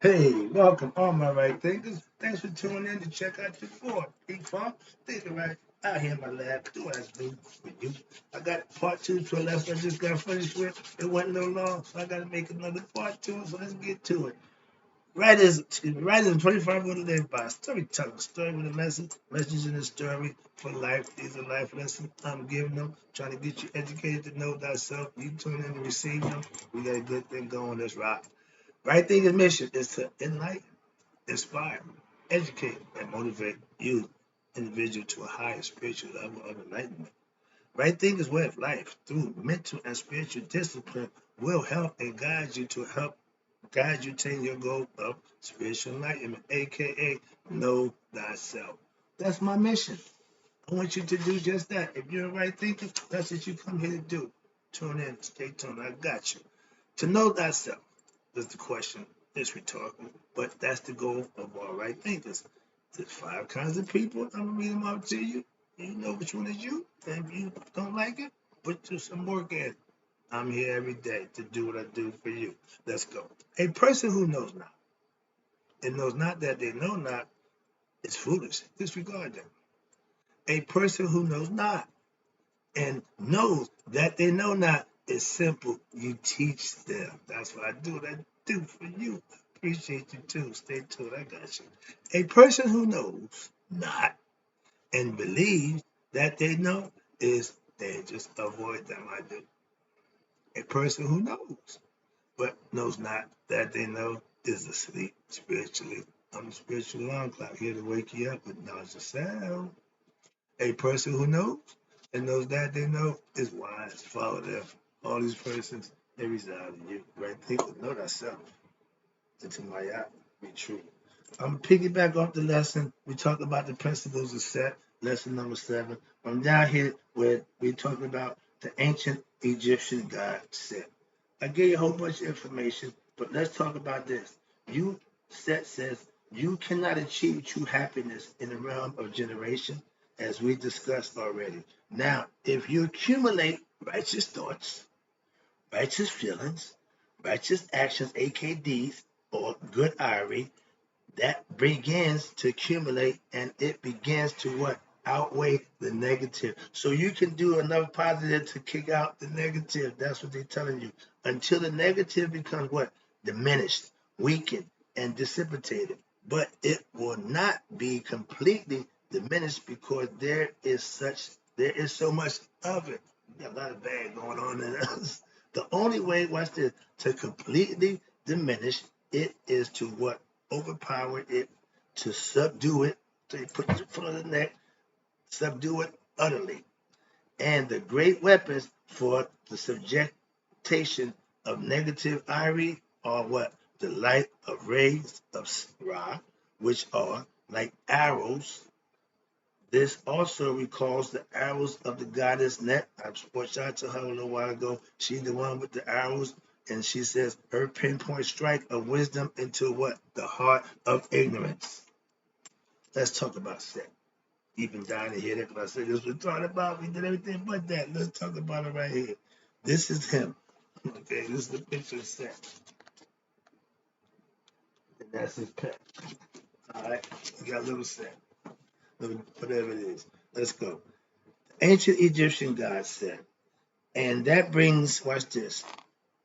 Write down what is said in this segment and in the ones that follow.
Hey, welcome, all my right thinkers. Thanks for tuning in to check out your board. Big Farm, thinking right out here in my lab. Do what I do for you. I got part two to a lesson I just got finished with. It went a little long, so I got to make another part two. So let's get to it. Writers 25 to live by. Storytelling, story with a message, message in the story for life. These are life lessons I'm giving them, trying to get you educated to know thyself. You tune in to receive them. We got a good thing going. Let's rock. Right Thinker's mission is to enlighten, inspire, educate, and motivate you, individual, to a higher spiritual level of enlightenment. Right Thinker's way of life through mental and spiritual discipline will help and guide you to your goal of spiritual enlightenment, aka know thyself. That's my mission. I want you to do just that. If you're a right thinker, that's what you come here to do. Tune in, stay tuned. I got you. To know thyself is the question. It's rhetorical, but that's the goal of all right thinkers. There's five kinds of people. I'm gonna read them out to you. You know which one is you. And if you don't like it, put some work in. I'm here every day to do what I do for you. Let's go. A person who knows not and knows not that they know not is foolish. Disregard them. A person who knows not and knows that they know not is simple. You teach them. That's what I do. What I do for you. Appreciate you too. Stay tuned. I got you. A person who knows not and believes that they know is dangerous. Avoid them. I do. A person who knows but knows not that they know is asleep spiritually. I'm a spiritual alarm clock here to wake you up with knowledge of sound. A person who knows and knows that they know is wise. Follow them. All these persons, they reside in you. Right? People know thyself. Into my eye, be true. I'm piggyback off the lesson. We talked about the principles of set, lesson number 7. I'm down here where we talked about the ancient Egyptian god Set. I gave you a whole bunch of information, but let's talk about this. You Set says you cannot achieve true happiness in the realm of generation, as we discussed already. Now, if you accumulate righteous thoughts, righteous feelings, righteous actions, AKDs, or good IRE, that begins to accumulate and it begins to what? Outweigh the negative. So you can do enough positive to kick out the negative. That's what they're telling you. Until the negative becomes what? Diminished, weakened, and dissipated. But it will not be completely diminished because there is so much of it. We got a lot of bad going on in us. The only way, watch this, to completely diminish it is to what? Overpower it, to subdue it. So you put it in front of the neck, subdue it utterly. And the great weapons for the subjectation of negative ire are what? The light of rays of Ra, which are like arrows. This also recalls the arrows of the goddess Net. I spoke out to her a little while ago. She's the one with the arrows, and she says her pinpoint strike of wisdom into what? The heart of ignorance. Let's talk about sex. Even dying to hear that because I said this we're talking about. We did everything but that. Let's talk about it right here. This is him. Okay, this is the picture of sex. And that's his pet. All right, he got a little sex. Whatever it is. Let's go. Ancient Egyptian god said, and that brings, watch this,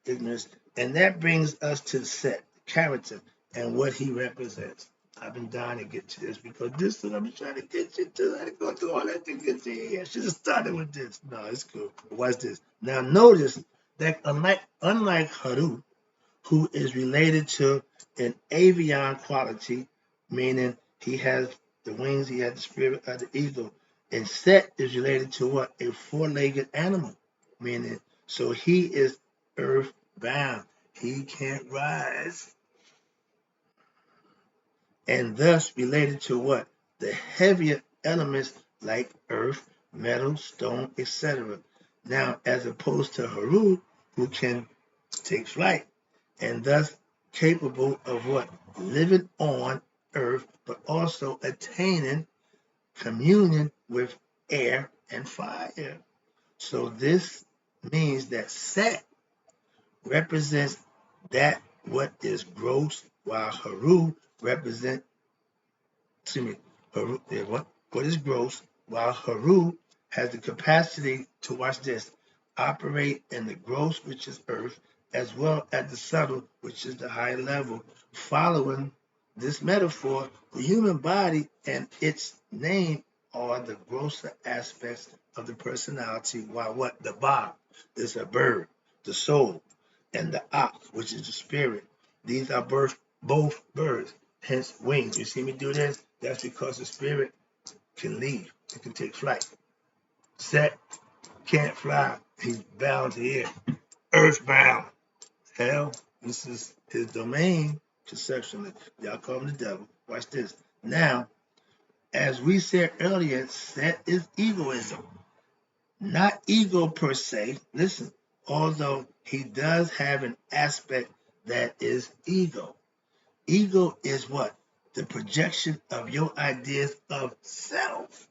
ignorance, and that brings us to Set, character, and what he represents. I've been dying to get to this because this is what I'm trying to get you to. I had to go through all that to get you here. I should have started with this. No, it's cool. Watch this. Now notice that unlike Haru, who is related to an avian quality, meaning he has the wings, he has the spirit of the eagle. And Set is related to what? A four-legged animal, meaning so he is earth-bound. He can't rise. And thus related to what? The heavier elements like earth, metal, stone, etc. Now, as opposed to Haru, who can take flight, and thus capable of what? Living on earth, but also attaining communion with air and fire. So this means that Set represents that what is gross, while Haru represent, excuse me, Haru, what is gross, while Haru has the capacity to, watch this, operate in the gross, which is earth, as well as the subtle, which is the higher level. Following this metaphor, the human body and its name are the grosser aspects of the personality, while what? The Ba is a bird, the soul, and the Ak, which is the spirit. These are both birds, hence wings. You see me do this? That's because the spirit can leave. It can take flight. Set can't fly. He's bound to air. Earthbound. Hell, this is his domain conceptually. Y'all call him the devil. Watch this. Now, as we said earlier, Set is egoism. Not ego per se. Listen, although he does have an aspect that is ego. Ego is what? The projection of your ideas of self.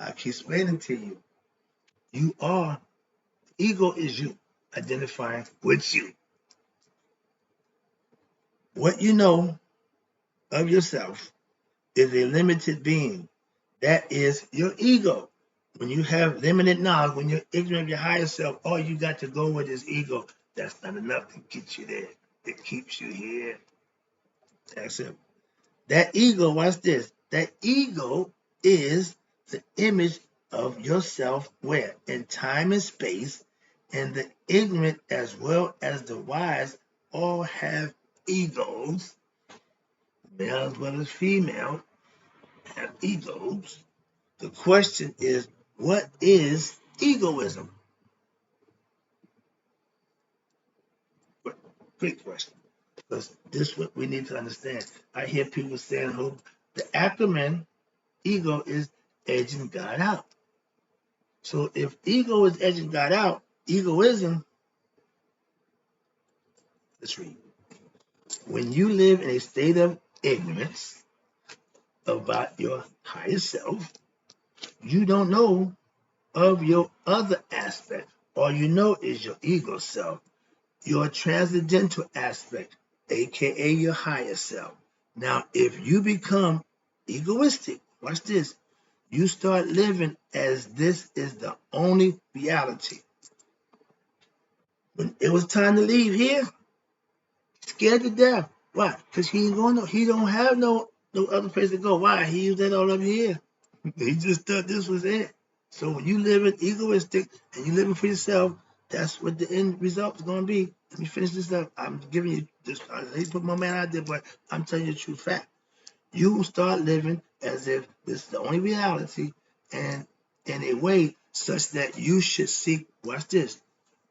I keep explaining to you. You are, ego is you, identifying with you. What you know of yourself is a limited being. That is your ego. When you have limited knowledge, when you're ignorant of your higher self, all you got to go with is ego. That's not enough to get you there. It keeps you here. That's it. That ego, watch this. That ego is the image of yourself where? In time and space, and the ignorant as well as the wise all have egos, male as well as female have egos. The question is, what is egoism? Great question. Because this is what we need to understand. I hear people saying, oh, the acronym ego is edging God out. So if ego is edging God out, egoism, let's read. When you live in a state of ignorance about your higher self, you don't know of your other aspect. All you know is your ego self, your transcendental aspect, aka your higher self. Now, if you become egoistic, watch this, you start living as this is the only reality. When it was time to leave here, scared to death. Why? Because he ain't going no, he don't have no other place to go. Why? He used that all up here. He just thought this was it. So when you live in egoistic and you living for yourself, that's what the end result is going to be. Let me finish this up. I'm giving you this. I hate to put my man out there, but I'm telling you the true fact. You will start living as if this is the only reality, and in a way such that you should seek, watch this,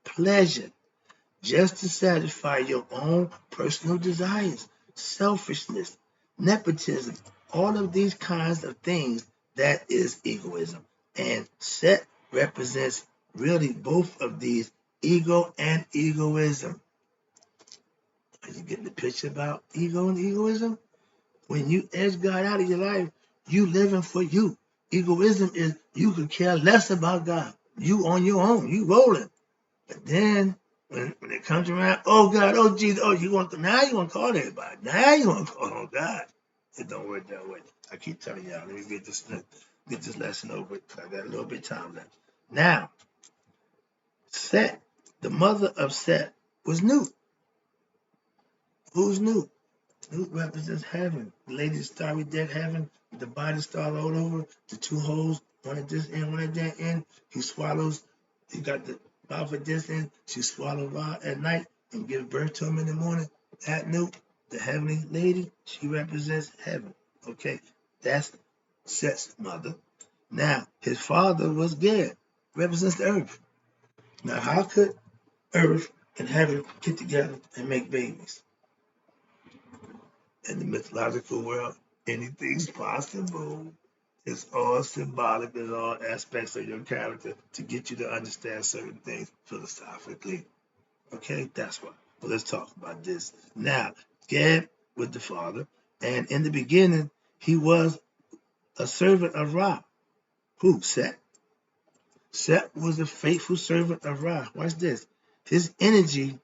pleasure just to satisfy your own personal desires, selfishness, nepotism, all of these kinds of things. That is egoism. And Set represents really both of these, ego and egoism. Are you getting the picture about ego and egoism? When you edge God out of your life, you living for you. Egoism is you could care less about God. You on your own, you rolling. But then when it comes around, oh God, oh Jesus, oh you want to call everybody. Now you want to call on God. It don't work that way. I keep telling y'all, let me get this lesson over because I got a little bit of time left. Now, Set, the mother of Set, was Nut. Who's Nut? Nut represents heaven. The lady starry dead heaven, the body star rolled over, the two holes, one at this end, one at that end. He swallows, he got the mouth at this end, she swallows Ra at night and gives birth to him in the morning. That Nut, the heavenly lady, she represents heaven. Okay, that's Set's mother. Now, his father was Gad, represents the earth. Now, how could earth and heaven get together and make babies? In the mythological world, anything's possible. It's all symbolic in all aspects of your character to get you to understand certain things philosophically. Okay, that's why. But let's talk about this. Now, Gad was the father, and in the beginning, he was a servant of Ra. Who? Set. Set was a faithful servant of Ra. Watch this. His energy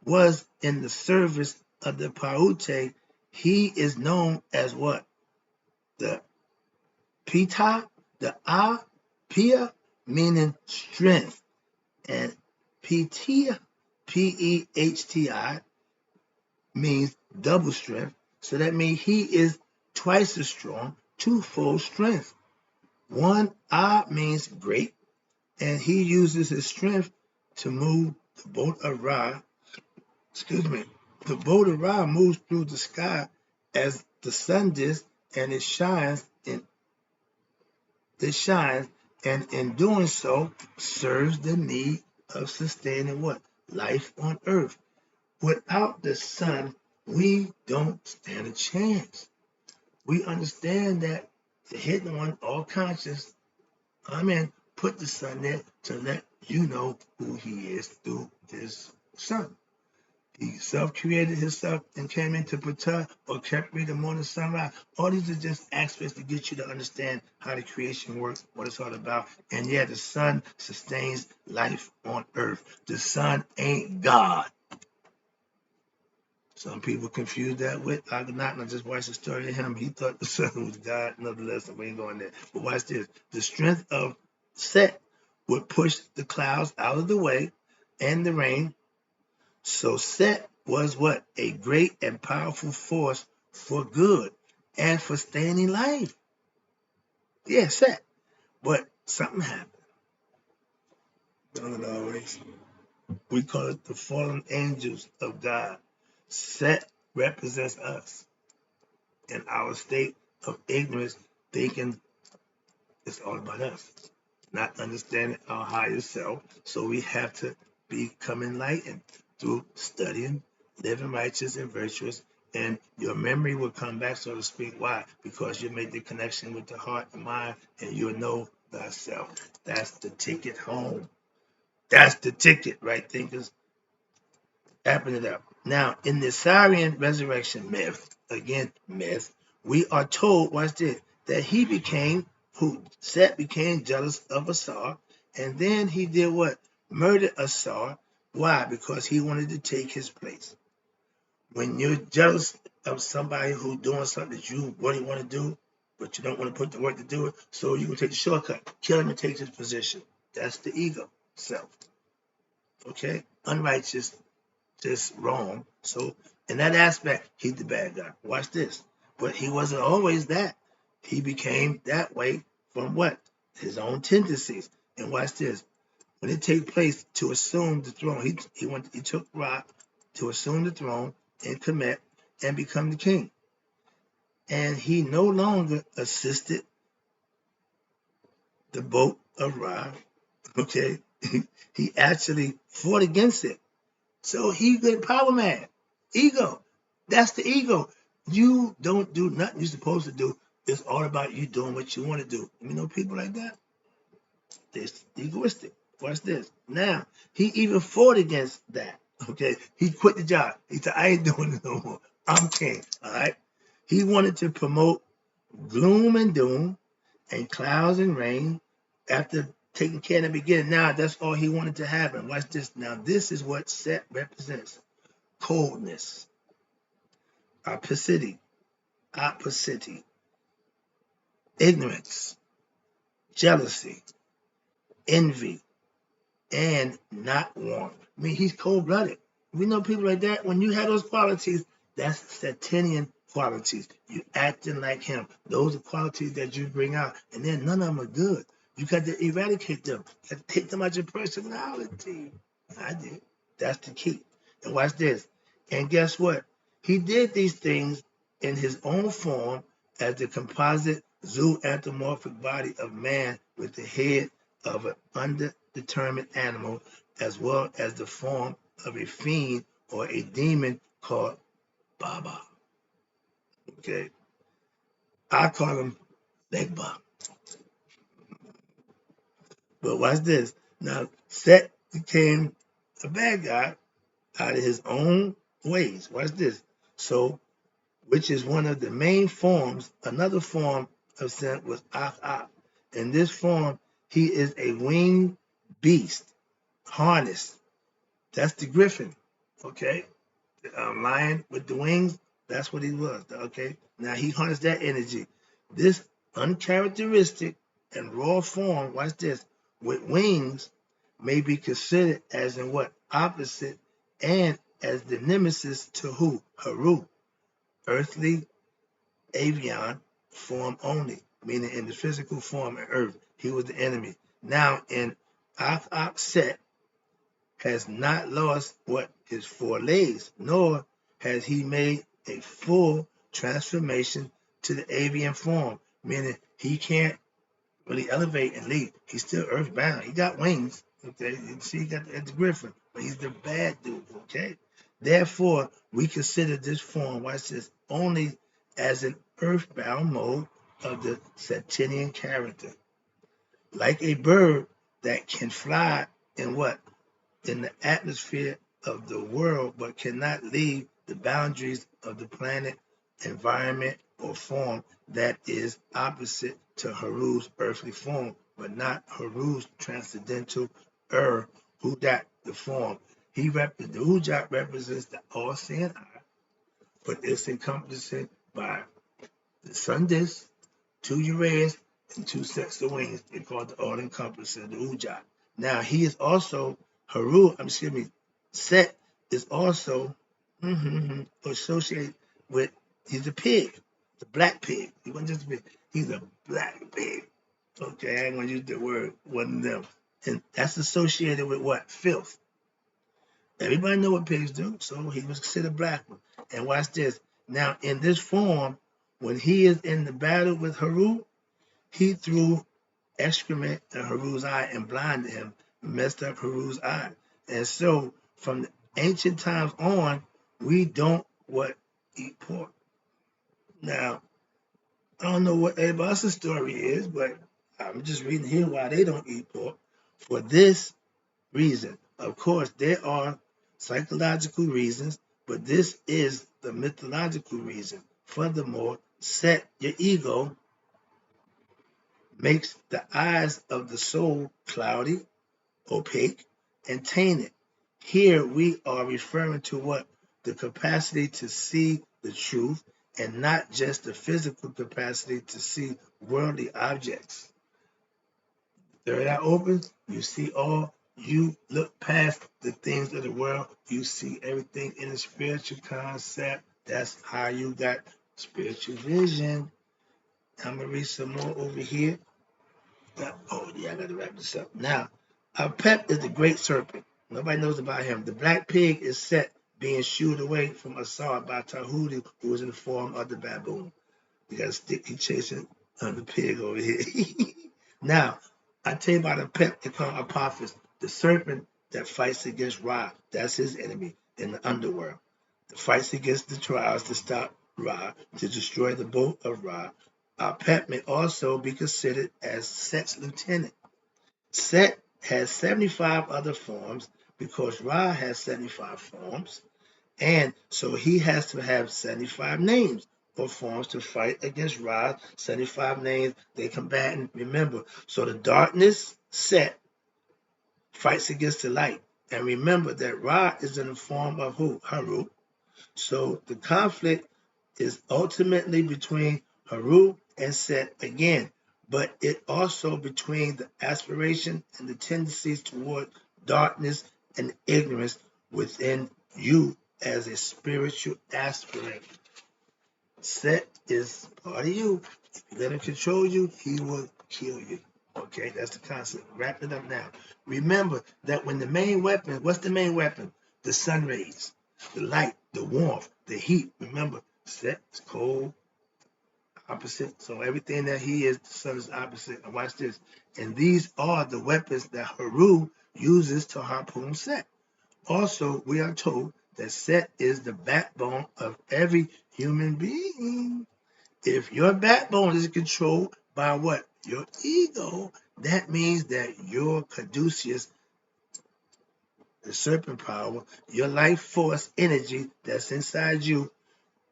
was in the service of the Paute, he is known as what? The Pita, the Pia, meaning strength, and Petia, P-E-H-T-I, means double strength. So that means he is twice as strong, twofold strength. One A means great, and he uses his strength to move the boat of Ra. Excuse me. The boat of Ra moves through the sky as the sun does, and it shines, and in doing so serves the need of sustaining what? Life on earth. Without the sun, we don't stand a chance. We understand that the hidden one, all conscious, Amen, put the sun there to let you know who he is through his son. He self-created himself and came into Ptah or kept me the morning sunrise. All these are just aspects to get you to understand how the creation works, what it's all about. And yeah, the sun sustains life on earth. The sun ain't God. Some people confuse that with Akhenaten. I just watched the story of him. He thought the sun was God. Nonetheless, we ain't going there. But watch this. The strength of Set would push the clouds out of the way and the rain. So Set was what? A great and powerful force for good and for staying in life. Yeah, Set. But something happened. Don't it always? We call it the fallen angels of God. Set represents us in our state of ignorance, thinking it's all about us, not understanding our higher self. So we have to become enlightened through studying, living righteous and virtuous, and your memory will come back, so to speak. Why? Because you made the connection with the heart and mind, and you'll know thyself. That's the ticket home. That's the ticket, right, thinkers? Happen it up. Now, in the Syrian resurrection myth, again, myth, we are told, watch this, that he became, who Set became jealous of Asar, and then he did what? Murdered Asar. Why? Because he wanted to take his place. When you're jealous of somebody who's doing something that you really want to do, but you don't want to put the work to do it, so you can take the shortcut, kill him and take his position. That's the ego self. Okay? Unrighteous, just wrong. So in that aspect, he's the bad guy. Watch this. But he wasn't always that. He became that way from what? His own tendencies. And watch this. When it takes place to assume the throne, he took Ra to assume the throne and commit and become the king. And he no longer assisted the boat of Ra. Okay. He actually fought against it. So he good power man. Ego. That's the ego. You don't do nothing you're supposed to do. It's all about you doing what you want to do. You know people like that? They're egoistic. Watch this. Now, he even fought against that. Okay. He quit the job. He said, I ain't doing it no more. I'm king. All right. He wanted to promote gloom and doom and clouds and rain after taking care in the beginning. Now that's all he wanted to happen. Watch this. Now this is what Set represents: coldness, opacity, ignorance, jealousy, envy, and not warmth. I mean, he's cold-blooded. We know people like that. When you have those qualities, that's Satanian qualities. You acting like him. Those are qualities that you bring out, and then none of them are good. You got to eradicate them. You got to take them out your personality. I did. That's the key. And watch this. And guess what? He did these things in his own form as the composite zoanthropomorphic body of man with the head of an undetermined animal, as well as the form of a fiend or a demon called Baba. Okay. I call him Legba. But watch this. Now, Set became a bad guy out of his own ways. Watch this. So, which is one of the main forms, another form of Set was Ak. In this form, he is a winged beast, harnessed. That's the griffin. Okay? lion with the wings. That's what he was. Okay. Now he harnessed that energy. This uncharacteristic and raw form, watch this, with wings may be considered as in what? Opposite and as the nemesis to who? Haru, earthly avian form only, meaning in the physical form of earth. He was the enemy. Now in Ak Set has not lost what his four legs, nor has he made a full transformation to the avian form, meaning he can't really elevate and leap. He's still earthbound. He got wings. Okay, you see, he got the griffin, but he's the bad dude. Okay, therefore, we consider this form, watch this, only as an earthbound mode of the Saturnian character, like a bird that can fly in what? In the atmosphere of the world, but cannot leave the boundaries of the planet, environment, or form that is opposite to Haru's earthly form, but not Haru's transcendental who that the form. The Ujat represents the all-seeing eye, but it's encompassed by the sun disk, two Uranus, and two sets of wings. They call it the all-encompassing, the Ujat. Now, he is also Set is also associated with, he's a pig, the black pig. He wasn't just a pig, he's a black pig. Okay, I ain't gonna use the word, one of them. And that's associated with what? Filth. Everybody know what pigs do, so he was considered black one. And watch this. Now, in this form, when he is in the battle with Haru, he threw excrement in Haru's eye and blinded him, messed up Haru's eye. And so from the ancient times on, we don't eat pork. Now, I don't know what everybody else's story is, but I'm just reading here why they don't eat pork. For this reason. Of course, there are psychological reasons, but this is the mythological reason. Furthermore, set your ego makes the eyes of the soul cloudy, opaque, and tainted. Here we are referring to what? The capacity to see the truth and not just the physical capacity to see worldly objects. Third eye open, you look past the things of the world, you see everything in a spiritual concept. That's how you got spiritual vision. I'm gonna read some more over here. Oh yeah, I gotta wrap this up. Now, Pep is the great serpent. Nobody knows about him. The black pig is Set being shooed away from Asar by Tahuti, who was in the form of the baboon. You got a stick, he chasing the pig over here. Now, I tell you about a pet they call Apophis, the serpent that fights against Ra. That's his enemy in the underworld. The fights against the trials to stop Ra, to destroy the boat of Ra. Our pet may also be considered as Set's lieutenant. Set has 75 other forms because Ra has 75 forms. And so he has to have 75 names or forms to fight against Ra. 75 names, they combatant. Remember, so the darkness Set fights against the light. And remember that Ra is in the form of who? Haru. So the conflict is ultimately between Haru and Set again, but it also between the aspiration and the tendencies toward darkness and ignorance within you as a spiritual aspirant. Set is part of you. If you let him control you, he will kill you. Okay, that's the concept. Wrap it up now. Remember that when the main weapon, what's the main weapon? The sun rays, the light, the warmth, the heat. Remember, Set is cold, opposite. So everything that he is, the sun is opposite. And watch this. And these are the weapons that Haru uses to harpoon Set. Also, we are told that Set is the backbone of every human being. If your backbone is controlled by what? Your ego, that means that your caduceus, the serpent power, your life force energy that's inside you,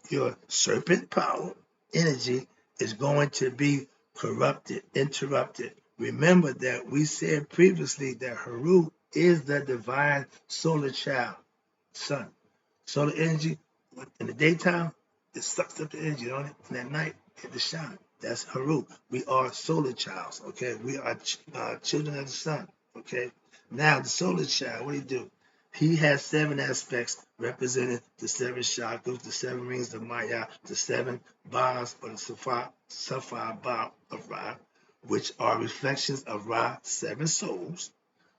your serpent power energy is going to be corrupted, interrupted. Remember that we said previously that Haru is the divine solar child, sun. Solar energy, in the daytime, it sucks up the energy on it, and at night, it shine. That's Haru. We are solar childs, okay? We are children of the sun, okay? Now, the solar child, what do? He has 7 aspects representing the 7 chakras, the 7 rings of Maya, the 7 bars or the sapphire bar of Ra, which are reflections of Ra, 7 souls,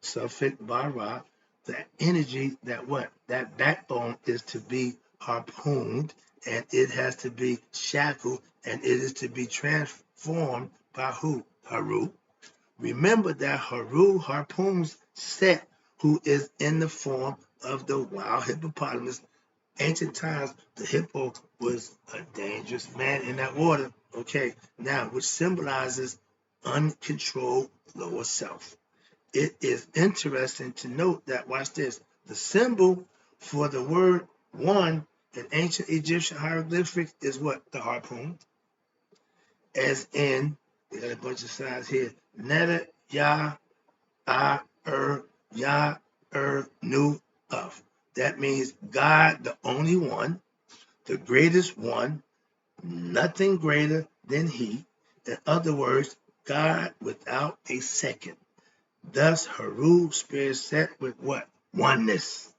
suffix by Ra, the energy that what? That backbone is to be harpooned and it has to be shackled and it is to be transformed by who? Haru. Remember that Haru harpoons Set, who is in the form of the wild hippopotamus. Ancient times, the hippo was a dangerous man in that water. Okay, now, which symbolizes uncontrolled lower self. It is interesting to note that, watch this, the symbol for the word one in ancient Egyptian hieroglyphics is what? The harpoon. As in, we got a bunch of signs here. Netta, Ya, I, Ya, Nu, of. That means God, the only one, the greatest one, nothing greater than He. In other words, God without a second. Thus, Haru spirit set with what? Oneness,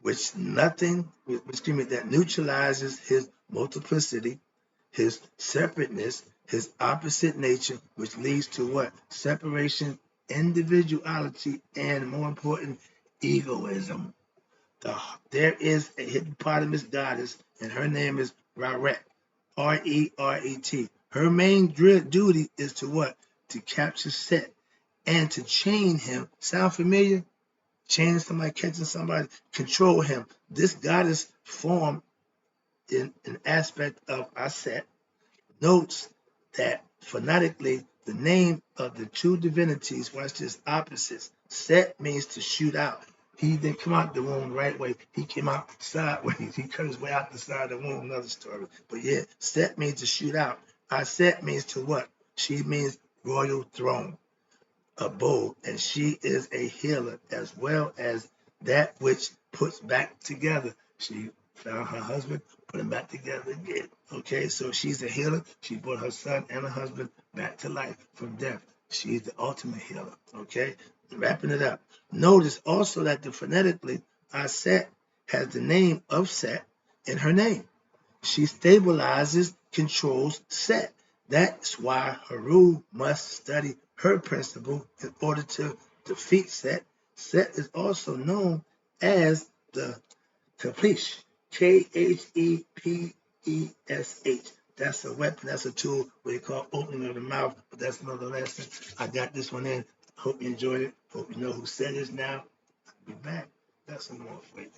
which that neutralizes his multiplicity, his separateness, his opposite nature, which leads to what? Separation, individuality, and more important, egoism. There is a hippopotamus goddess, and her name is Reret, Reret. Her main duty is to what? To capture Set and to chain him. Sound familiar? Chain somebody, catching somebody, control him. This goddess form in an aspect of Aset notes that phonetically the name of the two divinities, watch this, opposites. Set means to shoot out. He didn't come out the womb the right way. He came out sideways. He cut his way out the side of the womb, another story. But yeah, Set means to shoot out. Aset means to what? She means royal throne, abode, and she is a healer as well as that which puts back together. She found her husband, put him back together again. Okay, so she's a healer. She brought her son and her husband back to life from death. She's the ultimate healer. Okay, wrapping it up. Notice also that phonetically, Aset has the name of Set in her name. She stabilizes, controls Set. That's why Haru must study her principle in order to defeat Set. Set is also known as the Khpesh, Kheppesh. That's a weapon, that's a tool what they call opening of the mouth, but that's another lesson. I got this one in. Hope you enjoyed it. Hope you know who said this now. I'll be back. Got some more for you.